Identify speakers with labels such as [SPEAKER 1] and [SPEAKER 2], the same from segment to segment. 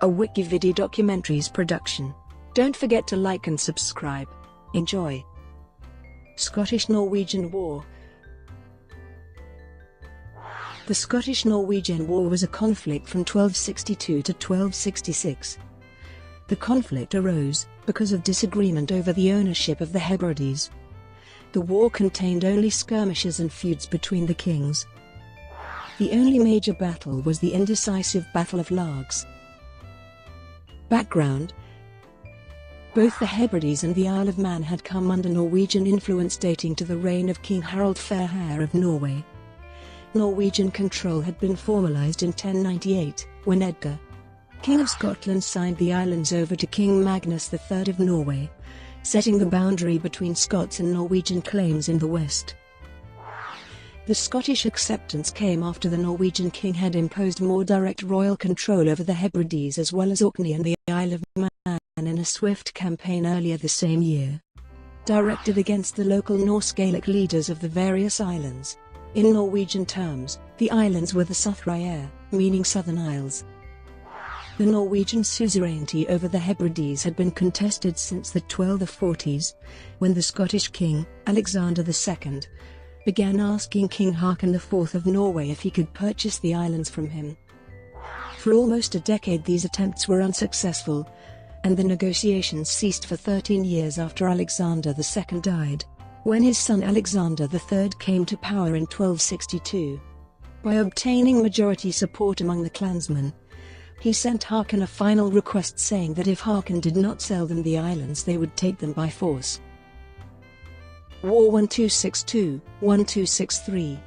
[SPEAKER 1] a WikiVidi documentaries production. Don't forget to like and subscribe. Enjoy. Scottish-Norwegian War. The Scottish-Norwegian War was a conflict from 1262 to 1266. The conflict arose because of disagreement over the ownership of the Hebrides. The war contained only skirmishes and feuds between the kings. The only major battle was the indecisive Battle of Largs. Background: both the Hebrides and the Isle of Man had come under Norwegian influence dating to the reign of King Harald Fairhair of Norway. Norwegian control had been formalised in 1098, when Edgar, King of Scotland, signed the islands over to King Magnus III of Norway, setting the boundary between Scots and Norwegian claims in the west. The Scottish acceptance came after the Norwegian king had imposed more direct royal control over the Hebrides as well as Orkney and the Isle of Man in a swift campaign earlier the same year, directed against the local Norse Gaelic leaders of the various islands. In Norwegian terms, the islands were the Southrier, meaning Southern Isles. The Norwegian suzerainty over the Hebrides had been contested since the 1240s, when the Scottish king, Alexander II, began asking King Haakon IV of Norway if he could purchase the islands from him. For almost a decade these attempts were unsuccessful, and the negotiations ceased for 13 years after Alexander II died, when his son Alexander III came to power in 1262. By obtaining majority support among the clansmen, he sent Haakon a final request saying that if Haakon did not sell them the islands they would take them by force. War 1262-1263.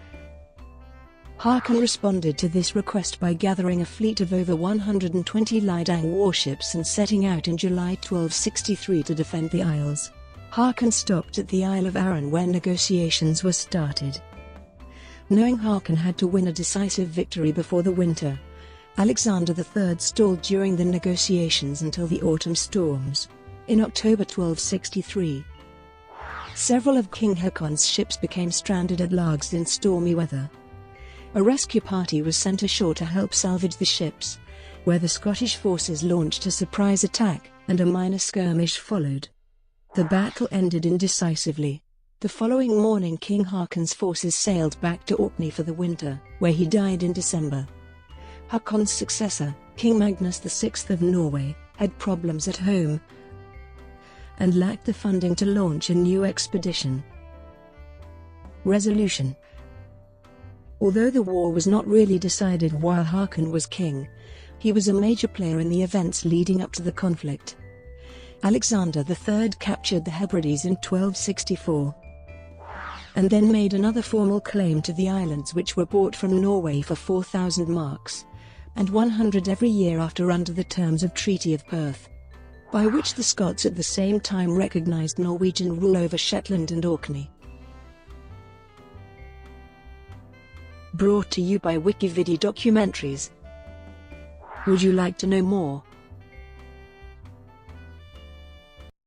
[SPEAKER 1] Haakon responded to this request by gathering a fleet of over 120 Lidang warships and setting out in July 1263 to defend the Isles. Haakon stopped at the Isle of Arran where negotiations were started. Knowing Haakon had to win a decisive victory before the winter, Alexander III stalled during the negotiations until the autumn storms. In October 1263, several of King Haakon's ships became stranded at Largs in stormy weather. A rescue party was sent ashore to help salvage the ships, where the Scottish forces launched a surprise attack, and a minor skirmish followed. The battle ended indecisively. The following morning King Haakon's forces sailed back to Orkney for the winter, where he died in December. Haakon's successor, King Magnus VI of Norway, had problems at home and lacked the funding to launch a new expedition. Resolution: although the war was not really decided while Haakon was king, he was a major player in the events leading up to the conflict. Alexander III captured the Hebrides in 1264, and then made another formal claim to the islands which were bought from Norway for 4,000 marks, and 100 every year after under the terms of Treaty of Perth, by which the Scots at the same time recognised Norwegian rule over Shetland and Orkney. Brought to you by WikiVidi Documentaries. Would you like to know more?